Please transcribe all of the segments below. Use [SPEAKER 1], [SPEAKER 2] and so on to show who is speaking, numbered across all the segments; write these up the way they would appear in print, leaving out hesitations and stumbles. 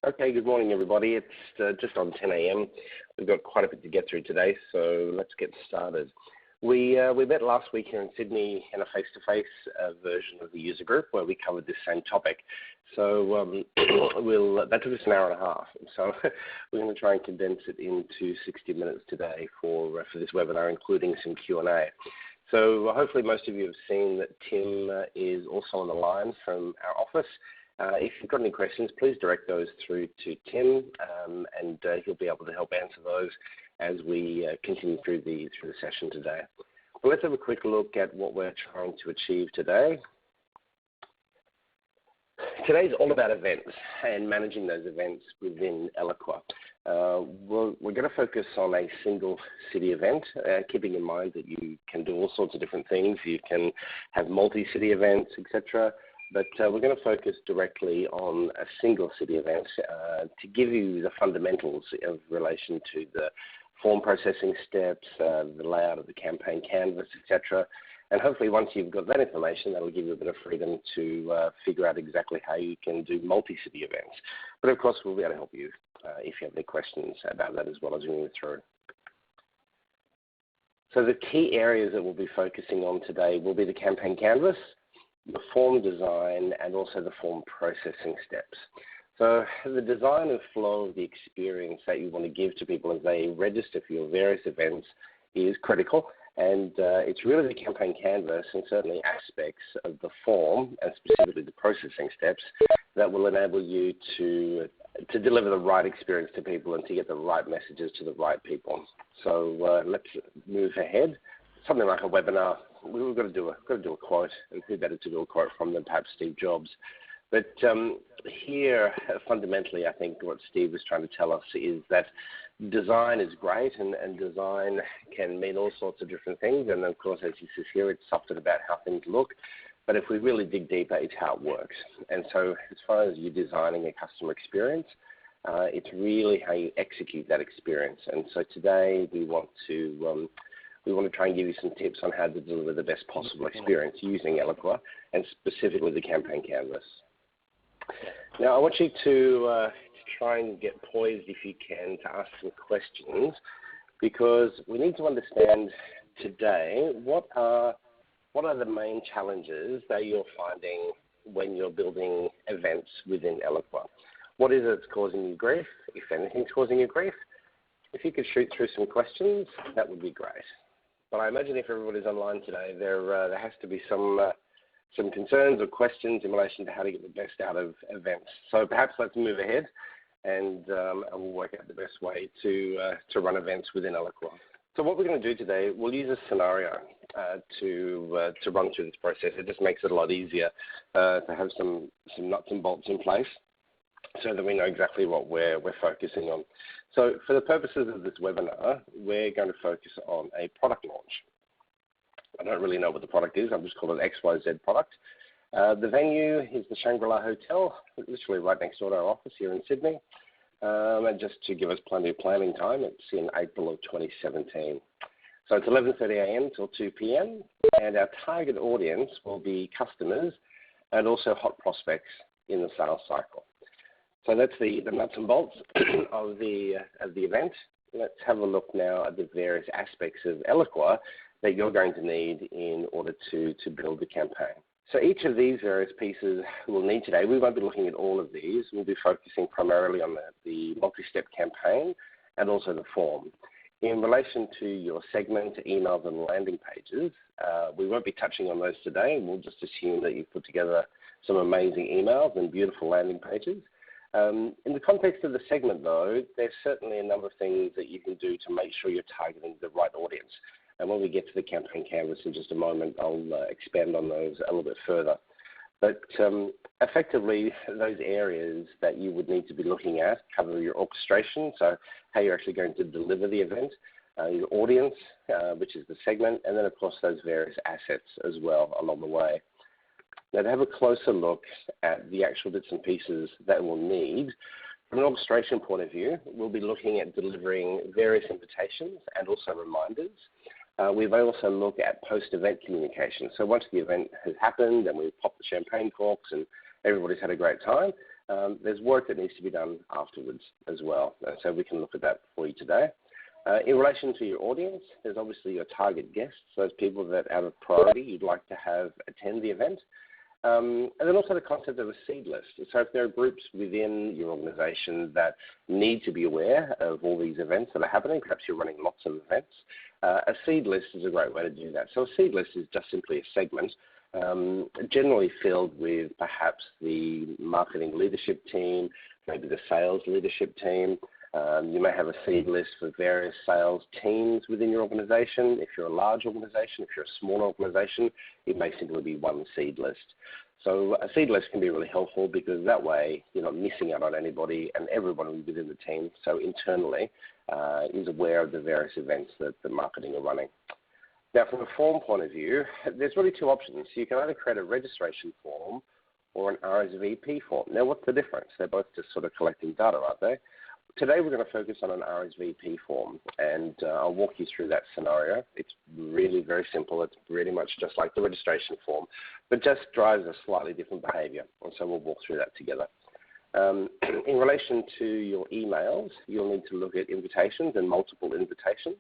[SPEAKER 1] Okay, good morning, everybody. It's just on 10 a.m. We've got quite a bit to get through today, so let's get started. We met last week here in Sydney in a face-to-face version of the user group where we covered this same topic. So that took us an hour and a half. So we're going to try and condense it into 60 minutes today for this webinar, including some Q&A. So hopefully most of you have seen that Tim is also on the line from our office. If you've got any questions, please direct those through to Tim, and he'll be able to help answer those as we continue through the session today. But let's have a quick look at what we're trying to achieve today. Today's all about events and managing those events within Eloqua. We're going to focus on a single city event, keeping in mind that you can do all sorts of different things. You can have multi-city events, etc. But we're going to focus directly on a single city event to give you the fundamentals of relation to the form processing steps, the layout of the campaign canvas, etc. And hopefully once you've got that information, that'll give you a bit of freedom to figure out exactly how you can do multi-city events. But of course, we'll be able to help you if you have any questions about that as well as we move through. So the key areas that we'll be focusing on today will be the campaign canvas, the form design, and also the form processing steps. So the design and flow of the experience that you want to give to people as they register for your various events is critical, and it's really the campaign canvas and certainly aspects of the form, and specifically the processing steps, that will enable you to deliver the right experience to people and to get the right messages to the right people. So let's move ahead. Something like a webinar, we've got to do a quote, and who better to do a quote from than perhaps Steve Jobs. But here, fundamentally, I think what Steve was trying to tell us is that design is great, and design can mean all sorts of different things. And of course, as he says here, it's often about how things look. But if we really dig deeper, it's how it works. And so as far as you designing a customer experience, it's really how you execute that experience. And so today we want to try and give you some tips on how to deliver the best possible experience using Eloqua, and specifically the campaign canvas. Now, I want you to try and get poised, if you can, to ask some questions, because we need to understand today what are the main challenges that you're finding when you're building events within Eloqua. What is it that's causing you grief, if anything's causing you grief? If you could shoot through some questions, that would be great. But I imagine if everybody's online today, there has to be some concerns or questions in relation to how to get the best out of events. So perhaps let's move ahead, and we'll work out the best way to run events within Eloqua. So what we're going to do today, we'll use a scenario to run through this process. It just makes it a lot easier to have some nuts and bolts in place, so that we know exactly what we're focusing on. So for the purposes of this webinar, we're going to focus on a product launch. I don't really know what the product is. I'm just calling it XYZ product. The venue is the Shangri-La Hotel, literally right next door to our office here in Sydney. And just to give us plenty of planning time, it's in April of 2017. So it's 11:30 a.m. till 2 p.m. And our target audience will be customers and also hot prospects in the sales cycle. So that's the nuts and bolts of the event. Let's have a look now at the various aspects of Eloqua that you're going to need in order to build the campaign. So each of these various pieces we'll need today, we won't be looking at all of these. We'll be focusing primarily on the multi-step campaign and also the form. In relation to your segment, emails, and landing pages, we won't be touching on those today. We'll just assume that you've put together some amazing emails and beautiful landing pages. In the context of the segment, though, there's certainly a number of things that you can do to make sure you're targeting the right audience. And when we get to the campaign canvas in just a moment, I'll expand on those a little bit further. But effectively, those areas that you would need to be looking at cover your orchestration, so how you're actually going to deliver the event, your audience, which is the segment, and then, of course, those various assets as well along the way. Now, to have a closer look at the actual bits and pieces that we'll need, from an orchestration point of view, we'll be looking at delivering various invitations and also reminders. We've also looked at post-event communication. So once the event has happened and we've popped the champagne corks and everybody's had a great time. There's work that needs to be done afterwards as well, and so we can look at that for you today. In relation to your audience, there's obviously your target guests, those people that out of priority you'd like to have attend the event. And then also the concept of a seed list. So if there are groups within your organization that need to be aware of all these events that are happening, perhaps you're running lots of events, a seed list is a great way to do that. So a seed list is just simply a segment, generally filled with perhaps the marketing leadership team, maybe the sales leadership team. You may have a seed list for various sales teams within your organization. If you're a large organization, if you're a small organization, it may simply be one seed list. So a seed list can be really helpful because that way you're not missing out on anybody, and everyone within the team, so internally, is aware of the various events that the marketing are running. Now, from a form point of view, there's really two options. You can either create a registration form or an Rsvp form. Now, what's the difference? They're both just sort of collecting data, aren't they? Today we're going to focus on an Rsvp form, and I'll walk you through that scenario. It's really very simple. It's pretty much just like the registration form, but just drives a slightly different behavior, and so we'll walk through that together. In relation to your emails, you'll need to look at invitations and multiple invitations.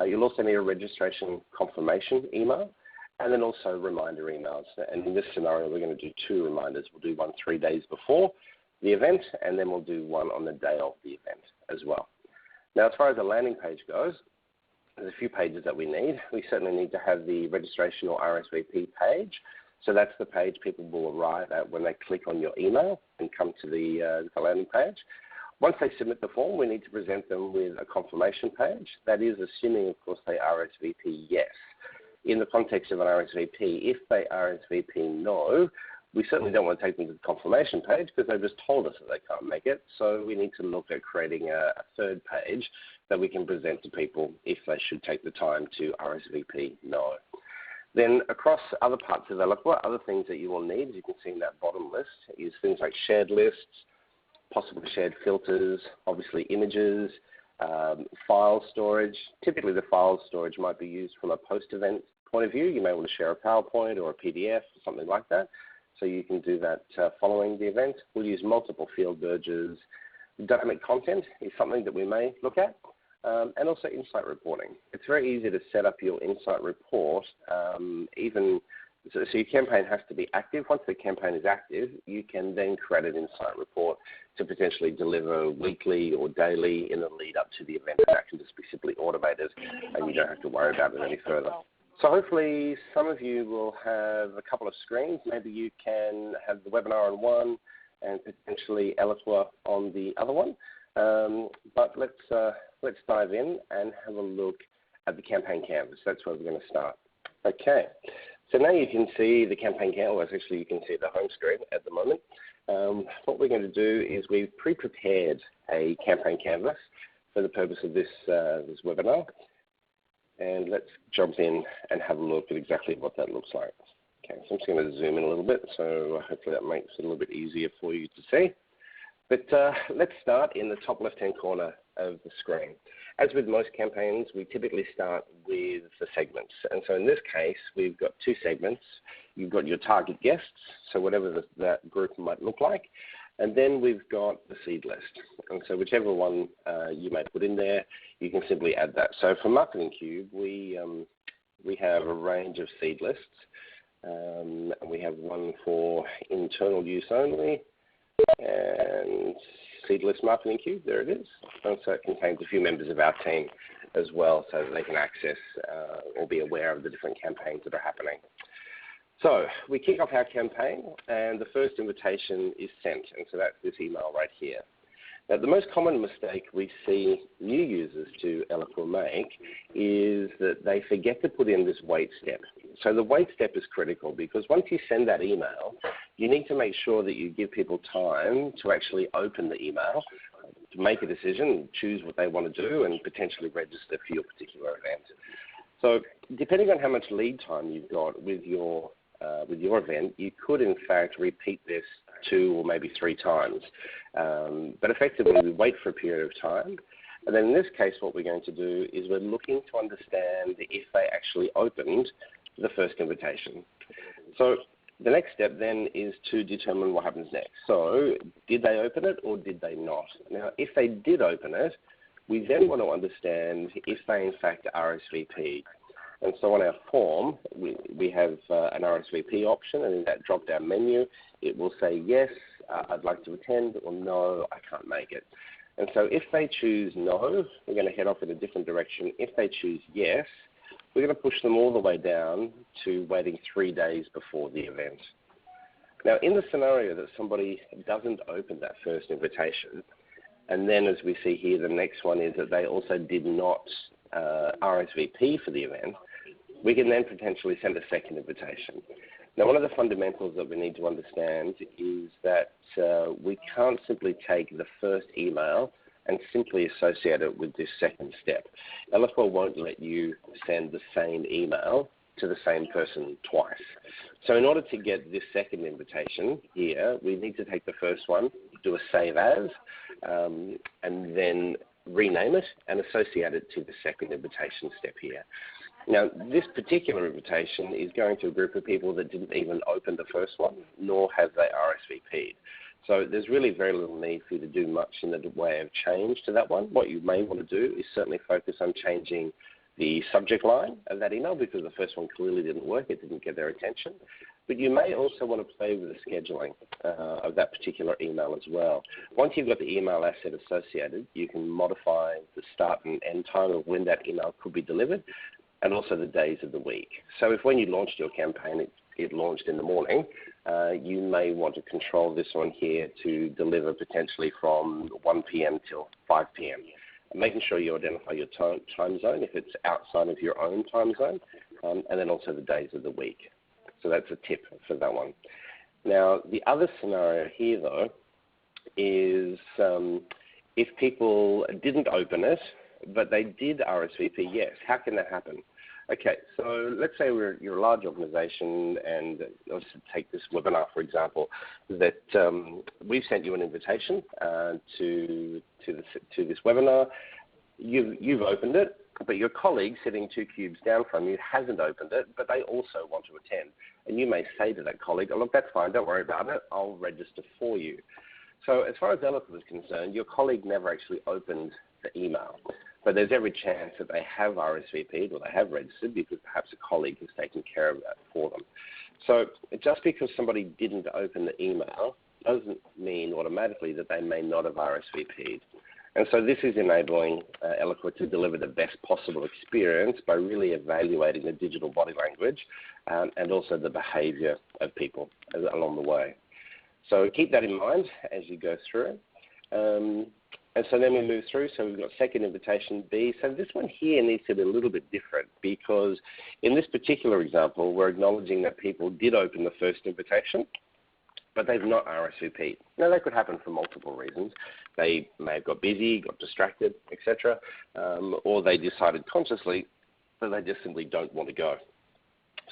[SPEAKER 1] You'll also need a registration confirmation email, and then also reminder emails. And in this scenario, we're going to do 2 reminders. We'll do one 3 days before the event, and then we'll do one on the day of the event as well. Now, as far as the landing page goes, there's a few pages that we need. We certainly need to have the registration or Rsvp page. So that's the page people will arrive at when they click on your email and come to the landing page. Once they submit the form, we need to present them with a confirmation page. That is assuming, of course, they RSVP yes. In the context of an RSVP, if they RSVP no, we certainly don't want to take them to the confirmation page because they've just told us that they can't make it. So we need to look at creating a third page that we can present to people if they should take the time to RSVP no. Then across other parts of Eloqua, other things that you will need, as you can see in that bottom list, is things like shared lists, possible shared filters, obviously images, file storage. Typically the file storage might be used from a post-event point of view. You may want to share a PowerPoint or a PDF or something like that. So you can do that following the event. We'll use multiple field badges. Dynamic content is something that we may look at, and also insight reporting. It's very easy to set up your insight report. So your campaign has to be active. Once the campaign is active, you can then create an insight report to potentially deliver weekly or daily in the lead up to the event. And that can just be simply automated, and you don't have to worry about it any further. So hopefully some of you will have a couple of screens. Maybe you can have the webinar on one and potentially Eloqua on the other one. But let's dive in and have a look at the campaign canvas. That's where we're going to start. Okay. So now you can see the campaign canvas. Actually, you can see the home screen at the moment. What we're going to do is we've pre-prepared a campaign canvas for the purpose of this webinar. And let's jump in and have a look at exactly what that looks like. Okay, so I'm just going to zoom in a little bit, so hopefully that makes it a little bit easier for you to see. But let's start in the top left-hand corner of the screen. As with most campaigns, we typically start with the segments. And so in this case, we've got 2 segments. You've got your target guests, so whatever that group might look like. And then we've got the seed list. And so whichever one you may put in there, you can simply add that. So for Marketing Cube, we have a range of seed lists. And we have one for internal use only. And seed list Marketing Cube, there it is. And so it contains a few members of our team as well so that they can access or be aware of the different campaigns that are happening. So we kick off our campaign, and the first invitation is sent, and so that's this email right here. Now, the most common mistake we see new users to Eloqua make is that they forget to put in this wait step. So the wait step is critical because once you send that email, you need to make sure that you give people time to actually open the email, to make a decision, choose what they want to do, and potentially register for your particular event. So depending on how much lead time you've got with your event, you could in fact repeat this 2 or maybe 3 times. But effectively, we wait for a period of time. And then in this case, what we're going to do is we're looking to understand if they actually opened the first invitation. So The next step then is to determine what happens next. So did they open it or did they not? Now, if they did open it, we then want to understand if they in fact RSVP'd. And so on our form, we have an RSVP option, and in that drop-down menu, it will say, yes, I'd like to attend, or no, I can't make it. And so if they choose no, we're going to head off in a different direction. If they choose yes, we're going to push them all the way down to waiting 3 days before the event. Now, in the scenario that somebody doesn't open that first invitation, and then as we see here, the next one is that they also did not RSVP for the event, we can then potentially send a second invitation. Now, one of the fundamentals that we need to understand is that we can't simply take the first email and simply associate it with this second step. Eloqua won't let you send the same email to the same person twice. So in order to get this second invitation here, we need to take the first one, do a save as, and then rename it and associate it to the second invitation step here. Now, this particular invitation is going to a group of people that didn't even open the first one, nor have they RSVP'd. So there's really very little need for you to do much in the way of change to that one. What you may want to do is certainly focus on changing the subject line of that email, because the first one clearly didn't work, it didn't get their attention. But you may also want to play with the scheduling of that particular email as well. Once you've got the email asset associated, you can modify the start and end time of when that email could be delivered, and also the days of the week. So if when you launched your campaign, it launched in the morning, you may want to control this one here to deliver potentially from 1 p.m. till 5 p.m. Making sure you identify your time zone if it's outside of your own time zone, and then also the days of the week. So that's a tip for that one. Now, the other scenario here, though, is if people didn't open it, but they did RSVP yes. How can that happen? Okay, so let's say you're a large organization, and let's take this webinar, for example, that we've sent you an invitation to this webinar. You've opened it, but your colleague sitting 2 cubes down from you hasn't opened it, but they also want to attend. And you may say to that colleague, oh, look, that's fine, don't worry about it, I'll register for you. So as far as Eloqua is concerned, your colleague never actually opened the email. But there's every chance that they have RSVP'd or they have registered, because perhaps a colleague has taken care of that for them. So just because somebody didn't open the email doesn't mean automatically that they may not have RSVP'd. And so this is enabling Eloqua to deliver the best possible experience by really evaluating the digital body language and also the behavior of people along the way. So keep that in mind as you go through. And so then we move through. So we've got second invitation B. So this one here needs to be a little bit different, because in this particular example, we're acknowledging that people did open the first invitation, but they've not RSVP'd. Now, that could happen for multiple reasons. They may have got busy, got distracted, etc., or they decided consciously that they just simply don't want to go.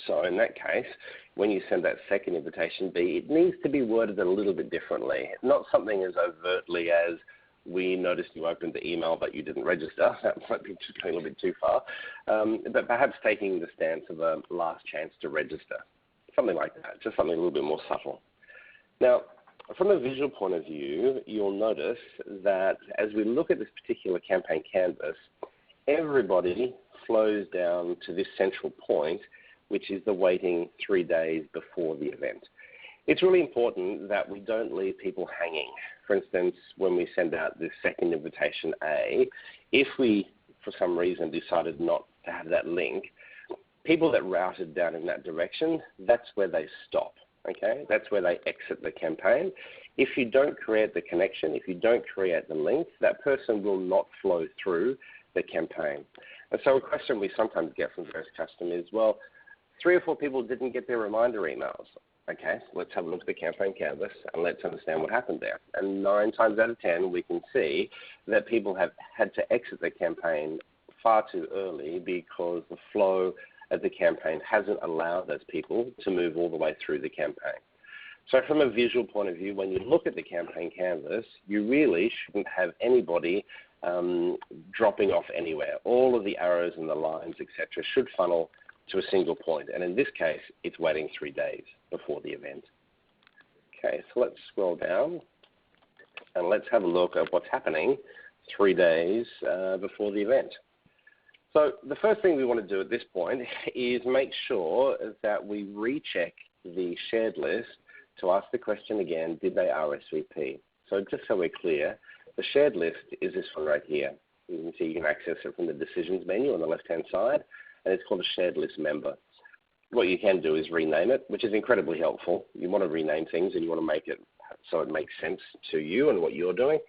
[SPEAKER 1] So in that case, when you send that second invitation B, it needs to be worded a little bit differently. Not something as overtly as, we noticed you opened the email but you didn't register. That might be just going a little bit too far. But perhaps taking the stance of a last chance to register. Something like that, just something a little bit more subtle. Now, from a visual point of view, you'll notice that as we look at this particular campaign canvas, everybody flows down to this central point, which is the waiting 3 days before the event. It's really important that we don't leave people hanging. For instance, when we send out this second invitation A, if we, for some reason, decided not to have that link, people that routed down in that direction, that's where they stop, okay? That's where they exit the campaign. If you don't create the connection, if you don't create the link, that person will not flow through the campaign. And so a question we sometimes get from various customers is, well, 3 or 4 people didn't get their reminder emails. Okay, let's have a look at the campaign canvas and let's understand what happened there. And 9 times out of 10, we can see that people have had to exit the campaign far too early because the flow of the campaign hasn't allowed those people to move all the way through the campaign. So from a visual point of view, when you look at the campaign canvas, you really shouldn't have anybody dropping off anywhere. All of the arrows and the lines, etc., should funnel to a single point. And in this case, it's waiting 3 days before the event. Okay, so let's scroll down and let's have a look at what's happening 3 days before the event. So the first thing we want to do at this point is make sure that we recheck the shared list to ask the question again, did they RSVP? So just so we're clear, the shared list is this one right here. You can see you can access it from the decisions menu on the left-hand side, and it's called a shared list member. What you can do is rename it, which is incredibly helpful. You want to rename things and you want to make it so it makes sense to you and what you're doing.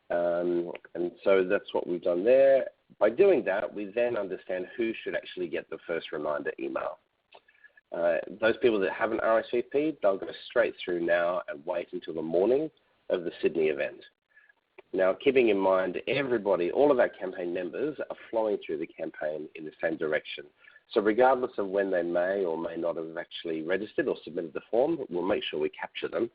[SPEAKER 1] And so that's what we've done there. By doing that, we then understand who should actually get the first reminder email. Those people that haven't RSVP'd, they'll go straight through now and wait until the morning of the Sydney event. Now, keeping in mind everybody, all of our campaign members are flowing through the campaign in the same direction. So regardless of when they may or may not have actually registered or submitted the form, we'll make sure we capture them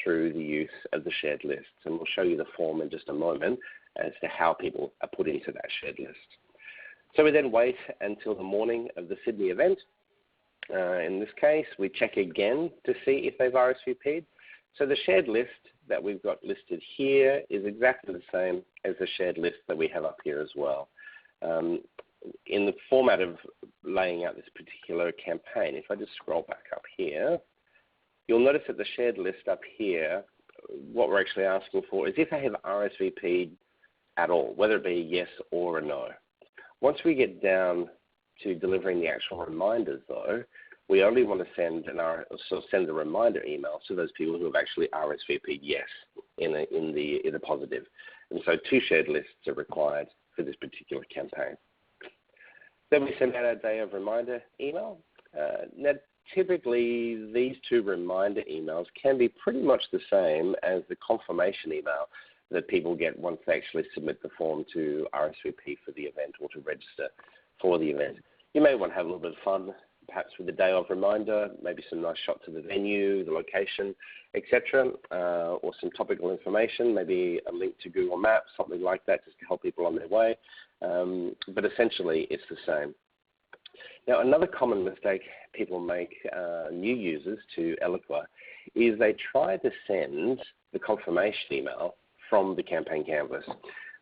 [SPEAKER 1] through the use of the shared lists. And we'll show you the form in just a moment as to how people are put into that shared list. So we then wait until the morning of the Sydney event. In this case, we check again to see if they've RSVP'd. So the shared list that we've got listed here is exactly the same as the shared list that we have up here as well. In the format of laying out this particular campaign, if I just scroll back up here, you'll notice that the shared list up here, what we're actually asking for is if they have RSVP'd at all, whether it be a yes or a no. Once we get down to delivering the actual reminders though, we only want to send send a reminder email to those people who have actually RSVP'd yes in the positive. And so 2 shared lists are required for this particular campaign. Then we send out our day of reminder email. Now, typically, these 2 reminder emails can be pretty much the same as the confirmation email that people get once they actually submit the form to RSVP for the event or to register for the event. You may want to have a little bit of fun, perhaps with the day of reminder, maybe some nice shots of the venue, the location, etc., or some topical information, maybe a link to Google Maps, something like that, just to help people on their way. But essentially, it's the same. Now, another common mistake people make, new users to Eloqua, is they try to send the confirmation email from the campaign canvas.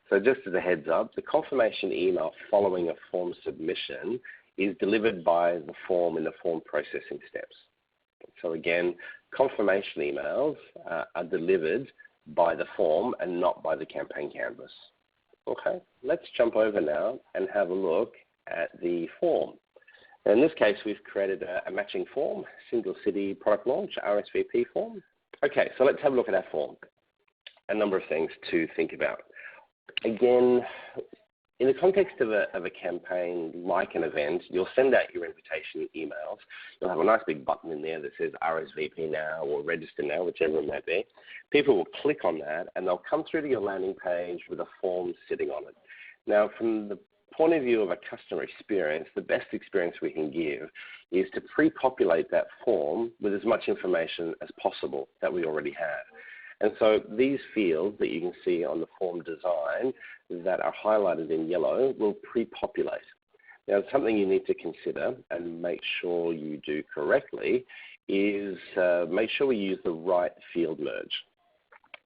[SPEAKER 1] So just as a heads up, the confirmation email following a form submission is delivered by the form in the form processing steps. So again, confirmation emails are delivered by the form and not by the campaign canvas. Okay, let's jump over now and have a look at the form. In this case, we've created a matching form, single city product launch, RSVP form. Okay, so let's have a look at our form. A number of things to think about. Again, in the context of a campaign like an event, you'll send out your invitation emails. You'll have a nice big button in there that says RSVP now or register now, whichever it may be. People will click on that and they'll come through to your landing page with a form sitting on it. Now, from the point of view of a customer experience, the best experience we can give is to pre-populate that form with as much information as possible that we already have. And so these fields that you can see on the form design that are highlighted in yellow will pre-populate. Now, something you need to consider and make sure you do correctly is make sure we use the right field merge.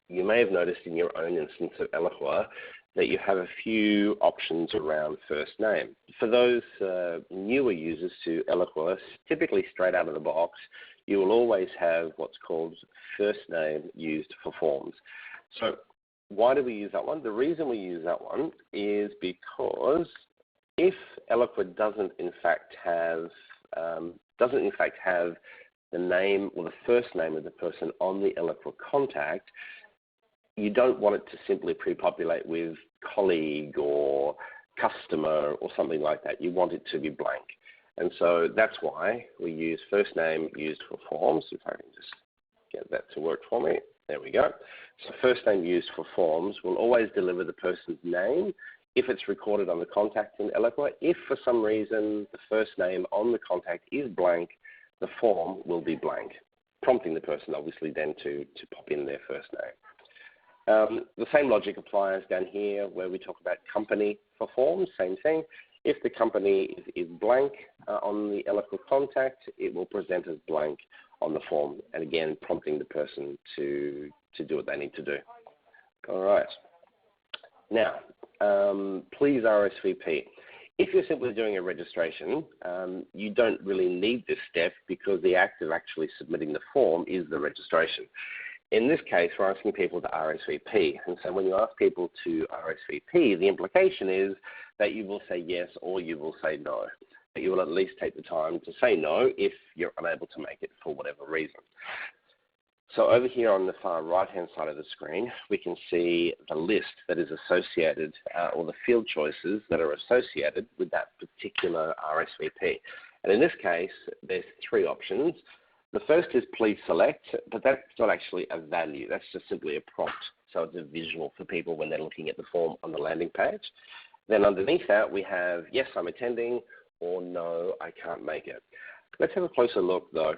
[SPEAKER 1] You may have noticed in your own instance of Eloqua that you have a few options around first name. For those newer users to Eloqua, typically straight out of the box, you will always have what's called first name used for forms. So why do we use that one? The reason we use that one is because if Eloqua doesn't in fact have the name or the first name of the person on the Eloqua contact, you don't want it to simply pre-populate with colleague or customer or something like that. You want it to be blank. And so that's why we use first name used for forms. If I can just get that to work for me. There we go. So first name used for forms will always deliver the person's name if it's recorded on the contact in Eloqua. If for some reason the first name on the contact is blank, the form will be blank, prompting the person obviously then to pop in their first name. The same logic applies down here where we talk about company for forms, same thing. If the company is blank on the Eloqua contact, it will present as blank on the form, and again, prompting the person to do what they need to do. All right. Now, please RSVP. If you're simply doing a registration, you don't really need this step because the act of actually submitting the form is the registration. In this case, we're asking people to RSVP. And so when you ask people to RSVP, the implication is that you will say yes or you will say no. But you will at least take the time to say no if you're unable to make it for whatever reason. So over here on the far right-hand side of the screen, we can see the list that is associated, or the field choices that are associated with that particular RSVP. And in this case, there's three options. The first is please select, but that's not actually a value. That's just simply a prompt. So it's a visual for people when they're looking at the form on the landing page. Then underneath that, we have yes, I'm attending, or no, I can't make it. Let's have a closer look, though,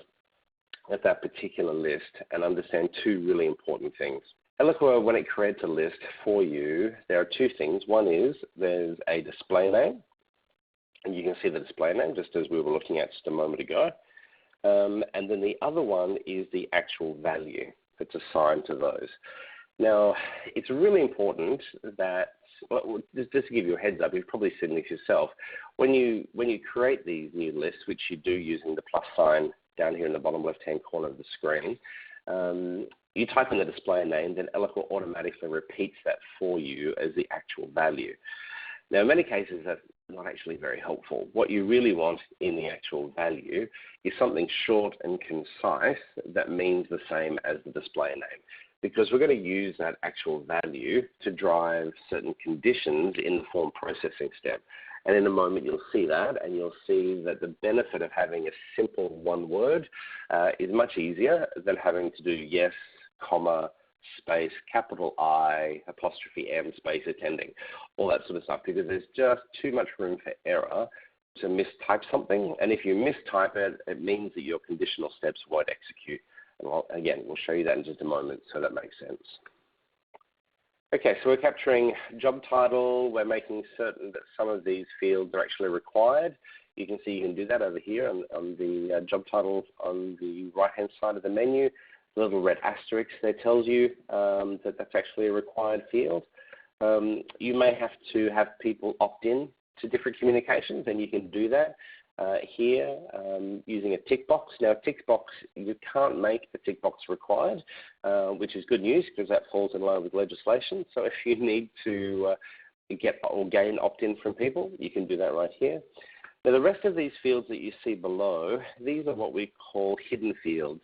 [SPEAKER 1] at that particular list and understand two really important things. Eloqua, when it creates a list for you, there are two things. One is there's a display name, and you can see the display name just as we were looking at just a moment ago. And then the other one is the actual value that's assigned to those. Now, it's really important that, well, just to give you a heads up, you've probably seen this yourself. When you create these new lists, which you do using the plus sign down here in the bottom left-hand corner of the screen, you type in the display name, then Eloqua automatically repeats that for you as the actual value. Now, in many cases, that's not actually very helpful. What you really want in the actual value is something short and concise that means the same as the display name, because we're going to use that actual value to drive certain conditions in the form processing step. And in a moment, you'll see that, and you'll see that the benefit of having a simple one word is much easier than having to do yes, comma, space, capital I, apostrophe M, space, attending, all that sort of stuff, because there's just too much room for error to mistype something. And if you mistype it, it means that your conditional steps won't execute. And again, we'll show you that in just a moment, so that makes sense. Okay, so we're capturing job title. We're making certain that some of these fields are actually required. You can see you can do that over here on the job title on the right-hand side of the menu. The little red asterisk there tells you that that's actually a required field. You may have to have people opt in to different communications, and you can do that here using a tick box. Now, a tick box, you can't make a tick box required, which is good news because that falls in line with legislation. So if you need to get or gain opt-in from people, you can do that right here. Now, the rest of these fields that you see below, these are what we call hidden fields.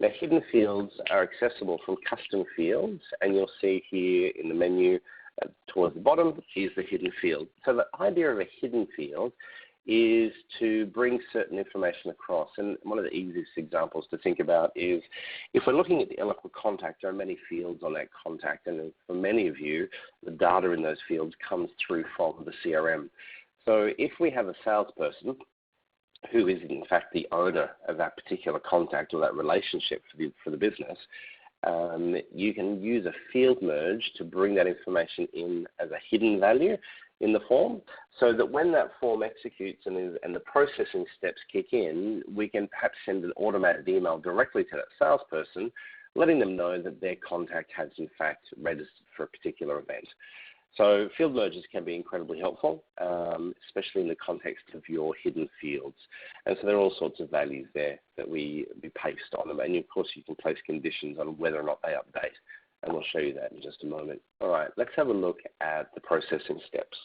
[SPEAKER 1] Now, hidden fields are accessible from custom fields, and you'll see here in the menu towards the bottom is the hidden field. So the idea of a hidden field is to bring certain information across. And one of the easiest examples to think about is if we're looking at the Eloqua contact, there are many fields on that contact, and for many of you, the data in those fields comes through from the CRM. So if we have a salesperson who is in fact the owner of that particular contact or that relationship for the business, you can use a field merge to bring that information in as a hidden value in the form, so that when that form executes and the processing steps kick in, we can perhaps send an automated email directly to that salesperson, letting them know that their contact has in fact registered for a particular event. So field merges can be incredibly helpful, especially in the context of your hidden fields. And so there are all sorts of values there that we paste on them. And of course, you can place conditions on whether or not they update. And we'll show you that in just a moment. All right, let's have a look at the processing steps.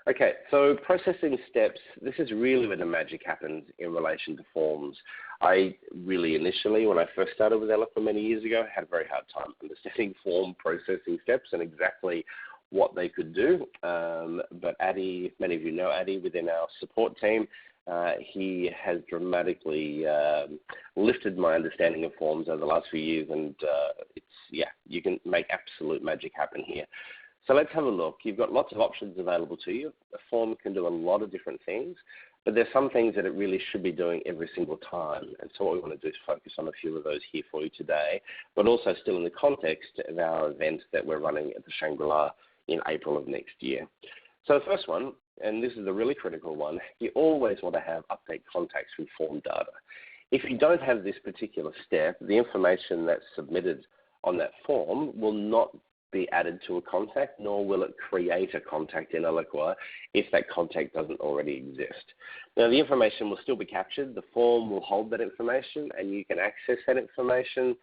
[SPEAKER 1] Okay, so processing steps, this is really where the magic happens in relation to forms. I really initially, when I first started with Eloqua many years ago, had a very hard time understanding form processing steps and exactly what they could do. But Addy, many of you know Addy within our support team, he has dramatically lifted my understanding of forms over the last few years, and you can make absolute magic happen here. So let's have a look. You've got lots of options available to you. A form can do a lot of different things, but there's some things that it really should be doing every single time. And so what we want to do is focus on a few of those here for you today, but also still in the context of our event that we're running at the Shangri-La in April of next year. So the first one, and this is the really critical one, you always want to have update contacts with form data. If you don't have this particular step, the information that's submitted on that form will not be added to a contact, nor will it create a contact in Eloqua if that contact doesn't already exist. Now, the information will still be captured. The form will hold that information, and you can access that information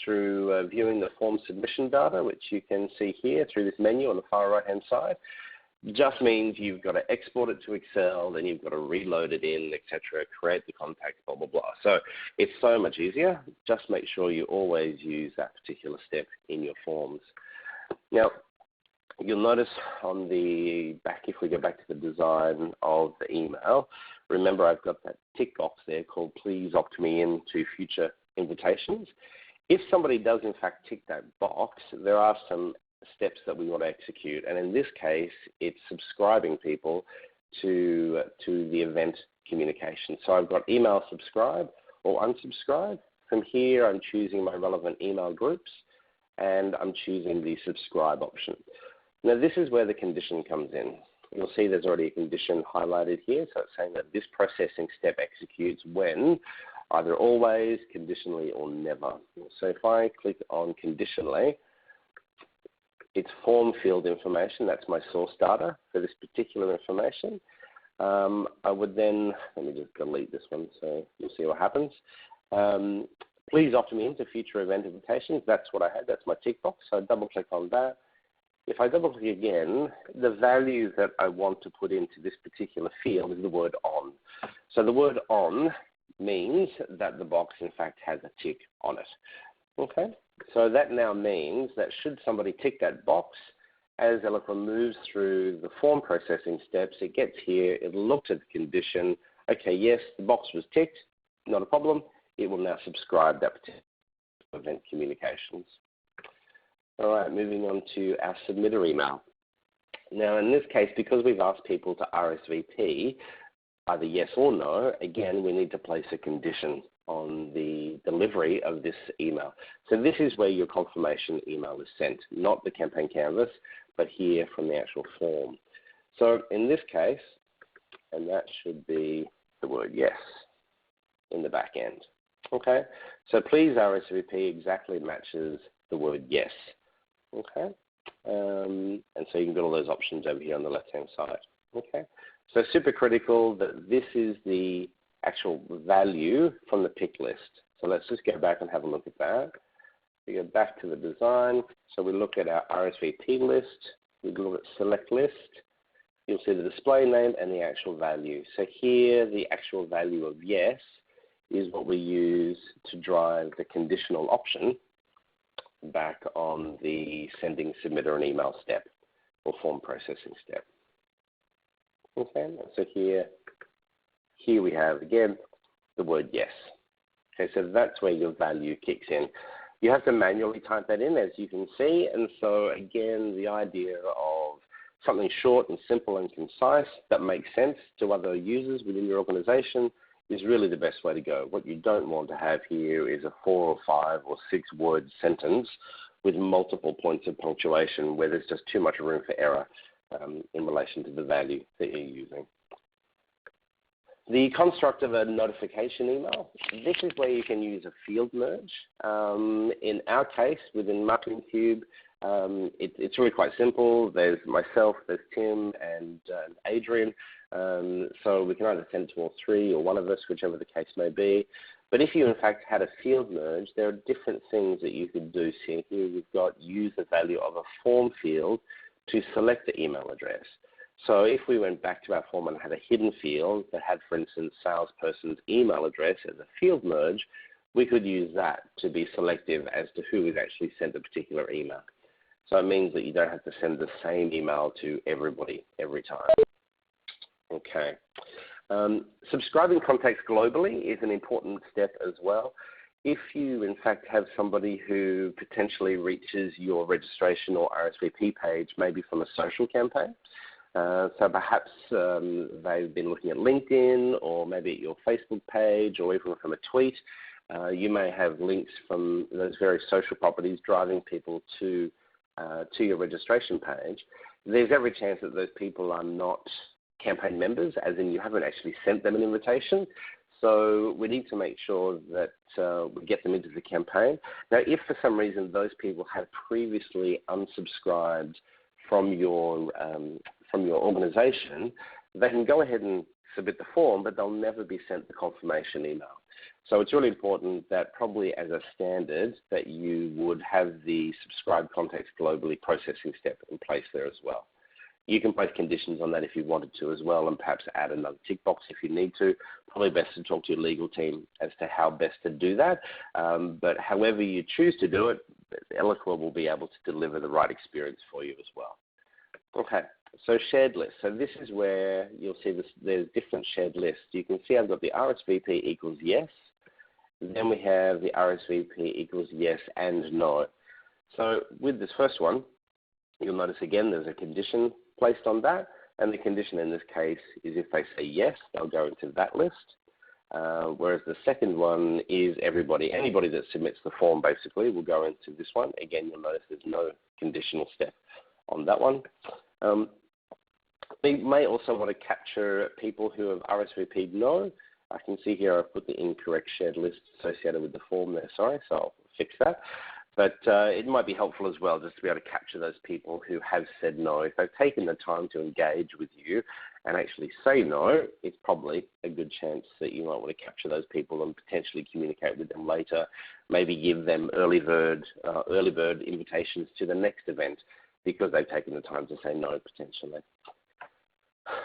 [SPEAKER 1] through viewing the form submission data, which you can see here through this menu on the far right-hand side. Just means you've got to export it to Excel, then you've got to reload it in, etc., create the contact, blah, blah, blah. So it's so much easier. Just make sure you always use that particular step in your forms. Now, you'll notice on the back, if we go back to the design of the email, remember I've got that tick box there called please opt me in to future invitations. If somebody does in fact tick that box, there are some steps that we want to execute, and in this case, it's subscribing people to the event communication. So I've got email subscribe or unsubscribe. From here, I'm choosing my relevant email groups, and I'm choosing the subscribe option. Now, this is where the condition comes in. You'll see there's already a condition highlighted here, so it's saying that this processing step executes when either always, conditionally, or never. So if I click on conditionally, it's form field information. That's my source data for this particular information. I would then, let me just delete this one so you'll see what happens. Please opt me into future event invitations. That's what I had. That's my tick box. So I double click on that. If I double click again, the value that I want to put into this particular field is the word on. So the word on means that the box in fact has a tick on it. Okay? So that now means that should somebody tick that box, as Eloqua moves through the form processing steps, it gets here, it'll look at the condition. Okay, yes, the box was ticked, not a problem. It will now subscribe that particular event communications. All right, moving on to our submitter email. Now, in this case, because we've asked people to RSVP, either yes or no, again, we need to place a condition on the delivery of this email. So this is where your confirmation email is sent, not the campaign canvas, but here from the actual form. So in this case, and that should be the word yes in the back end. Okay, so please RSVP exactly matches the word yes. Okay, and so you can get all those options over here on the left-hand side. Okay, so super critical that this is the actual value from the pick list. So let's just go back and have a look at that. We go back to the design. So we look at our RSVP list. We look at select list. You'll see the display name and the actual value. So here, the actual value of yes is what we use to drive the conditional option back on the sending submitter an email step or form processing step. Okay, so here we have, again, the word yes. Okay, so that's where your value kicks in. You have to manually type that in, as you can see, and so again, the idea of something short and simple and concise that makes sense to other users within your organization is really the best way to go. What you don't want to have here is a 4 or 5 or 6 word sentence with multiple points of punctuation where there's just too much room for error in relation to the value that you're using. The construct of a notification email, this is where you can use a field merge. In our case, within Marketing Cube, it's really quite simple. There's myself, there's Tim, and Adrian. So we can either send to all 3 or one of us, whichever the case may be. But if you, in fact, had a field merge, there are different things that you could do. So here we've got use the value of a form field to select the email address. So if we went back to our form and had a hidden field that had, for instance, salesperson's email address as a field merge, we could use that to be selective as to who is actually sent a particular email. So it means that you don't have to send the same email to everybody every time. Okay. Subscribing contacts globally is an important step as well. If you, in fact, have somebody who potentially reaches your registration or RSVP page, maybe from a social campaign, so perhaps they've been looking at LinkedIn or maybe at your Facebook page or even from a tweet, you may have links from those various social properties driving people to your registration page. there's every chance that those people are not campaign members, as in you haven't actually sent them an invitation. So we need to make sure that we get them into the campaign. Now, if for some reason those people have previously unsubscribed from your organization, they can go ahead and submit the form, but they'll never be sent the confirmation email. So it's really important that probably as a standard that you would have the subscribe context globally processing step in place there as well. You can place conditions on that if you wanted to as well, and perhaps add another tick box if you need to. Probably best to talk to your legal team as to how best to do that. But however you choose to do it, Eloqua will be able to deliver the right experience for you as well. Okay, so shared lists. So this is where you'll see this, there's different shared lists. You can see I've got the Rsvp equals yes. Then we have the Rsvp equals yes and no. So with this first one, you'll notice again there's a condition placed on that, and the condition in this case is if they say yes, they'll go into that list. Whereas the second one is anybody that submits the form basically will go into this one. Again, you'll notice there's no conditional step on that one. We may also want to capture people who have RSVP'd no. I can see here I've put the incorrect shared list associated with the form there, sorry, so I'll fix that. But it might be helpful as well just to be able to capture those people who have said no. If they've taken the time to engage with you and actually say no, it's probably a good chance that you might want to capture those people and potentially communicate with them later, maybe give them early bird invitations to the next event because they've taken the time to say no potentially.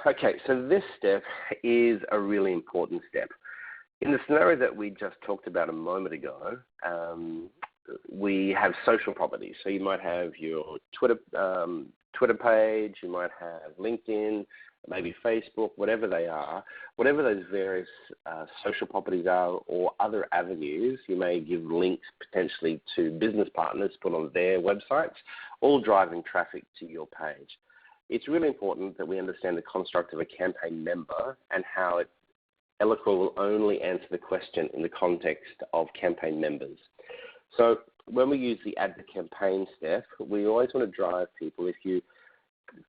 [SPEAKER 1] Okay, so this step is a really important step. In the scenario that we just talked about a moment ago, we have social properties. So you might have your Twitter page, you might have LinkedIn, maybe Facebook, whatever they are, whatever those various social properties are or other avenues, you may give links potentially to business partners put on their websites, all driving traffic to your page. It's really important that we understand the construct of a campaign member and how Eloqua will only answer the question in the context of campaign members. So when we use the add to campaign step, we always want to drive people. If you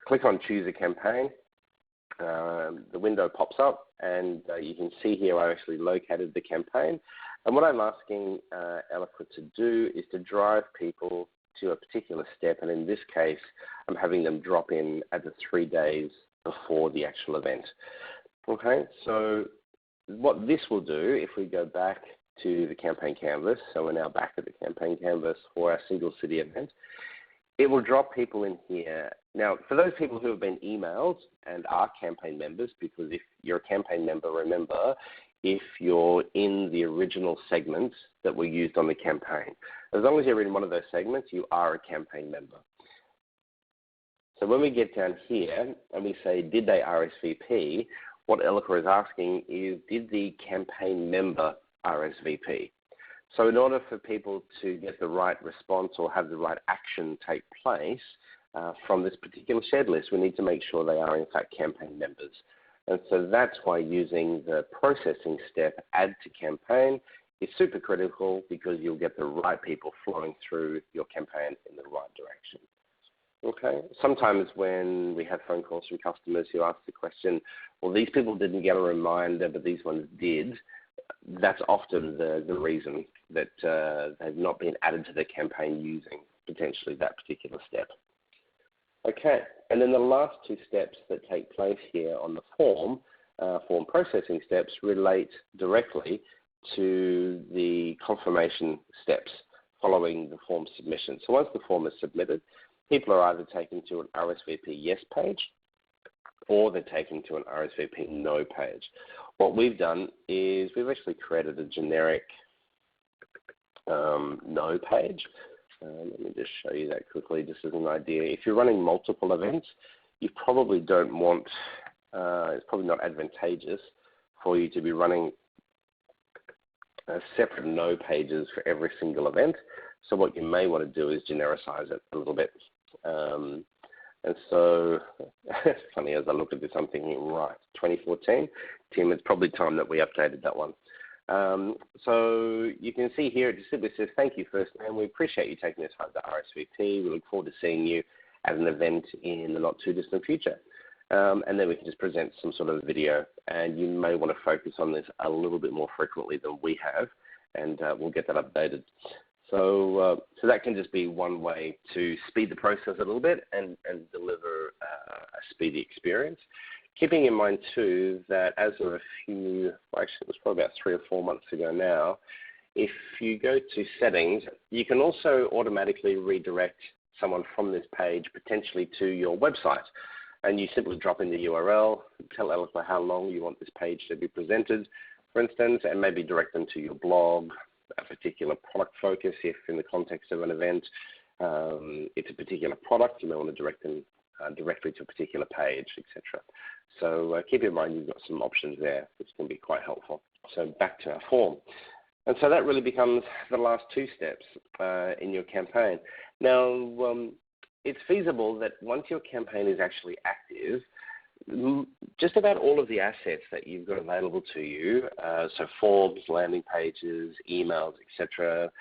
[SPEAKER 1] click on choose a campaign, the window pops up and you can see here I actually located the campaign. And what I'm asking Eloqua to do is to drive people to a particular step, and in this case I'm having them drop in at the 3 days before the actual event. Okay, so what this will do, if we go back to the campaign canvas, so we're now back at the campaign canvas for our single city event, it will drop people in here. Now, for those people who have been emailed and are campaign members, because if you're a campaign member, remember, if you're in the original segments that were used on the campaign. As long as you're in one of those segments, you are a campaign member. So when we get down here and we say, did they RSVP, what Eloqua is asking is, did the campaign member RSVP? So in order for people to get the right response or have the right action take place from this particular shared list, we need to make sure they are in fact campaign members. And so that's why using the processing step, add to campaign, is super critical because you'll get the right people flowing through your campaign in the right direction. Okay. Sometimes when we have phone calls from customers who ask the question, well, these people didn't get a reminder, but these ones did, that's often the reason that they've not been added to the campaign using potentially that particular step. Okay, and then the last two steps that take place here on the form processing steps relate directly to the confirmation steps following the form submission. So once the form is submitted, people are either taken to an RSVP yes page or they're taken to an RSVP no page. What we've done is we've actually created a generic no page. Let me just show you that quickly just as an idea. If you're running multiple events, you probably don't want, it's probably not advantageous for you to be running separate no pages for every single event. So what you may want to do is genericize it a little bit. And so it's funny, as I look at this, I'm thinking, right, 2014, Tim, it's probably time that we updated that one. So you can see here, it just simply says, thank you, First Man. We appreciate you taking the time to RSVP. We look forward to seeing you at an event in the not too distant future. And then we can just present some sort of video, and you may want to focus on this a little bit more frequently than we have, and we'll get that updated. So that can just be one way to speed the process a little bit and deliver a speedy experience. Keeping in mind too that as of a few, well, actually it was probably about 3 or 4 months ago now, if you go to settings, you can also automatically redirect someone from this page potentially to your website. And you simply drop in the URL, tell Eloqua how long you want this page to be presented, for instance, and maybe direct them to your blog, a particular product focus if in the context of an event. It's a particular product, you may want to direct them directly to a particular page, etc. So keep in mind you've got some options there, which can be quite helpful. So back to our form. And so that really becomes the last 2 steps in your campaign. Now, it's feasible that once your campaign is actually active, just about all of the assets that you've got available to you, so forms, landing pages, emails, etc.,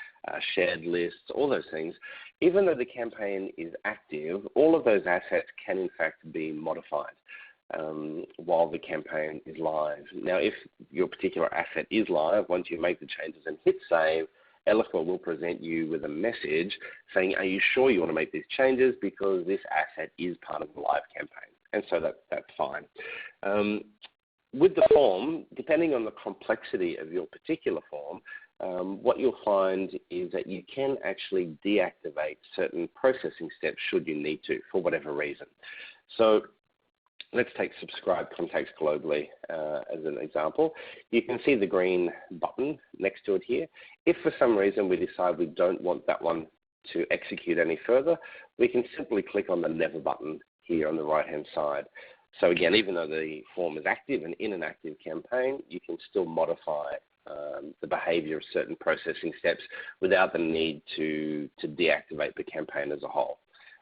[SPEAKER 1] shared lists, all those things, even though the campaign is active, all of those assets can in fact be modified while the campaign is live. Now, if your particular asset is live, once you make the changes and hit save, Eloqua will present you with a message saying, are you sure you want to make these changes, because this asset is part of the live campaign. And so that's fine. With the form, depending on the complexity of your particular form, what you'll find is that you can actually deactivate certain processing steps should you need to, for whatever reason. So let's take subscribe contacts globally as an example. You can see the green button next to it here. If for some reason we decide we don't want that one to execute any further, we can simply click on the never button here on the right-hand side. So again, even though the form is active and in an active campaign, you can still modify the behavior of certain processing steps without the need to deactivate the campaign as a whole.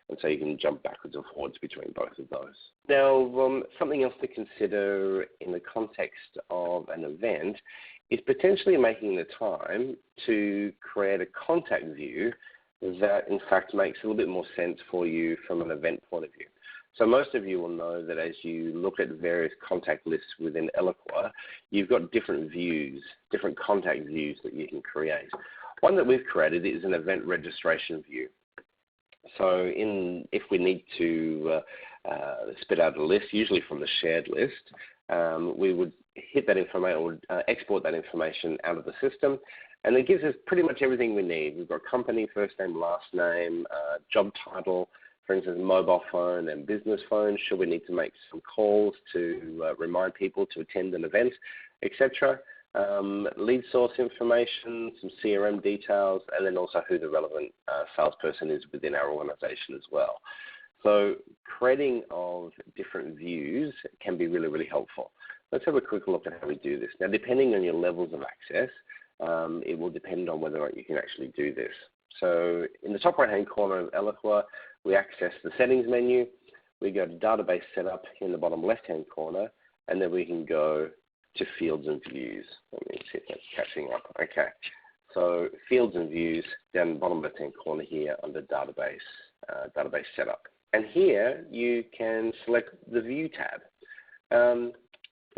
[SPEAKER 1] And so you can jump backwards and forwards between both of those. Now, something else to consider in the context of an event is potentially making the time to create a contact view that in fact makes a little bit more sense for you from an event point of view. So most of you will know that as you look at various contact lists within Eloqua, you've got different views, different contact views that you can create. One that we've created is an event registration view. So if we need to spit out a list, usually from the shared list, we would hit that information or export that information out of the system, and it gives us pretty much everything we need. We've got company, first name, last name, job title, for instance, mobile phone and business phone, should we need to make some calls to remind people to attend an event, etc. Lead source information, some CRM details, and then also who the relevant salesperson is within our organization as well. So creating of different views can be really, really helpful. Let's have a quick look at how we do this. Now, depending on your levels of access, it will depend on whether or not you can actually do this. So in the top right-hand corner of Eloqua, we access the settings menu. We go to database setup in the bottom left-hand corner, and then we can go to fields and views. Let me see if that's catching up. Okay, so fields and views down in the bottom left-hand corner here under database setup. And here you can select the view tab. So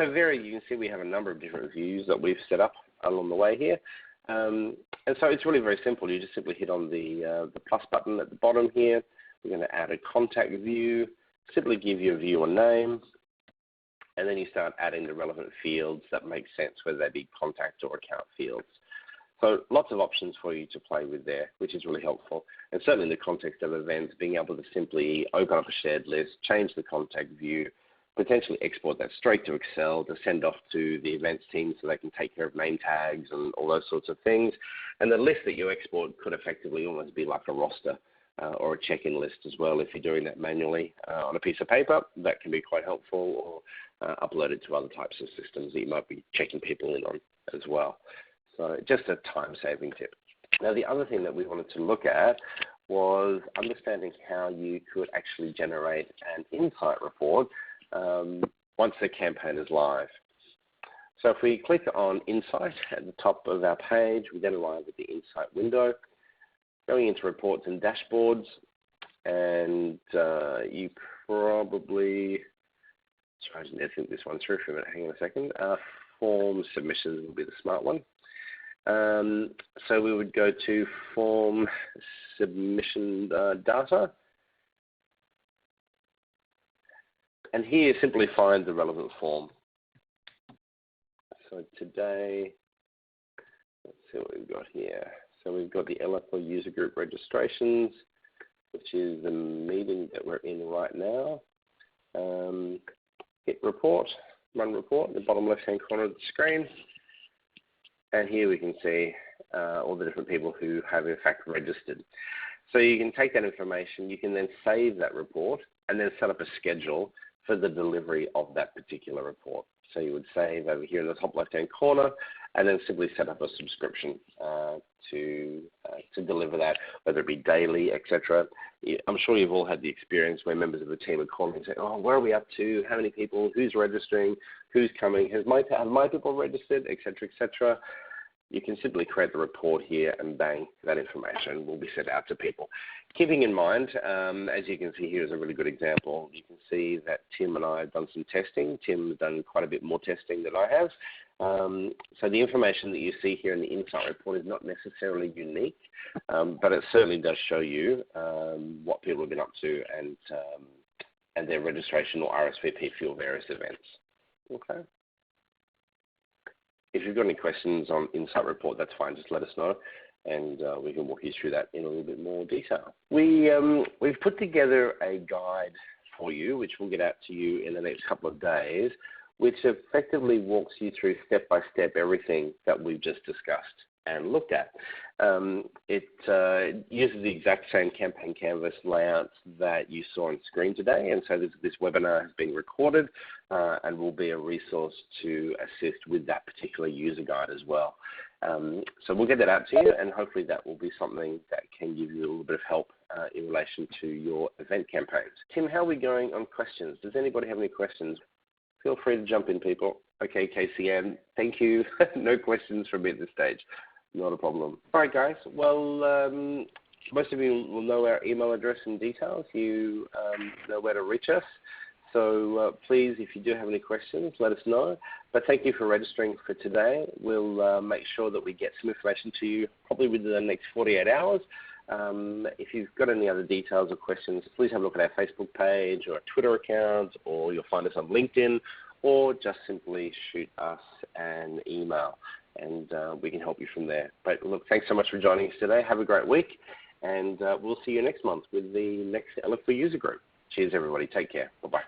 [SPEAKER 1] you can see we have a number of different views that we've set up along the way here. And so it's really very simple. You just simply hit on the plus button at the bottom here. We're going to add a contact view, simply give your view a name, and then you start adding the relevant fields that make sense, whether they be contact or account fields. So lots of options for you to play with there, which is really helpful. And certainly in the context of events, being able to simply open up a shared list, change the contact view, potentially export that straight to Excel to send off to the events team so they can take care of name tags and all those sorts of things. And the list that you export could effectively almost be like a roster or a check-in list as well. If you're doing that manually on a piece of paper, that can be quite helpful, or upload it to other types of systems that you might be checking people in on as well. So just a time-saving tip. Now, the other thing that we wanted to look at was understanding how you could actually generate an insight report once the campaign is live. So if we click on Insight at the top of our page, we then arrive at the Insight window. Going into Reports and Dashboards, and you probably, sorry, I didn't think this one through for a minute. Hang on a second. Form submissions will be the smart one. So we would go to form submission data, and here simply find the relevant form. So today, let's see what we've got here. So we've got the Eloqua user group registrations, which is the meeting that we're in right now. Hit report, run report, in the bottom left-hand corner of the screen. And here we can see all the different people who have in fact registered. So you can take that information, you can then save that report and then set up a schedule for the delivery of that particular report. So you would save over here in the top left-hand corner and then simply set up a subscription to deliver that, whether it be daily, etc. I'm sure you've all had the experience where members of the team are calling and saying, oh, where are we up to? How many people? Who's registering? Who's coming? Have my people registered, etc., etc. You can simply create the report here and bang, that information will be sent out to people. Keeping in mind, as you can see here is a really good example. You can see that Tim and I have done some testing. Tim's done quite a bit more testing than I have. So the information that you see here in the Insight report is not necessarily unique, but it certainly does show you what people have been up to and their registration or RSVP for your various events. Okay. If you've got any questions on Insight report, that's fine. Just let us know, and we can walk you through that in a little bit more detail. We've put together a guide for you, which we'll get out to you in the next couple of days, which effectively walks you through step-by-step everything that we've just discussed and looked at. It uses the exact same campaign canvas layouts that you saw on screen today, and so this webinar has been recorded and will be a resource to assist with that particular user guide as well. So we'll get that out to you, and hopefully that will be something that can give you a little bit of help in relation to your event campaigns. Tim, how are we going on questions? Does anybody have any questions? Feel free to jump in, people. Okay, KCM, thank you. No questions from me at this stage. Not a problem. All right, guys. Well, most of you will know our email address and details. You know where to reach us. So please, if you do have any questions, let us know. But thank you for registering for today. We'll make sure that we get some information to you probably within the next 48 hours. If you've got any other details or questions, please have a look at our Facebook page or our Twitter account, or you'll find us on LinkedIn, or just simply shoot us an email, and we can help you from there. But look, thanks so much for joining us today. Have a great week, and we'll see you next month with the next Eloqua user group. Cheers, everybody. Take care. Bye-bye.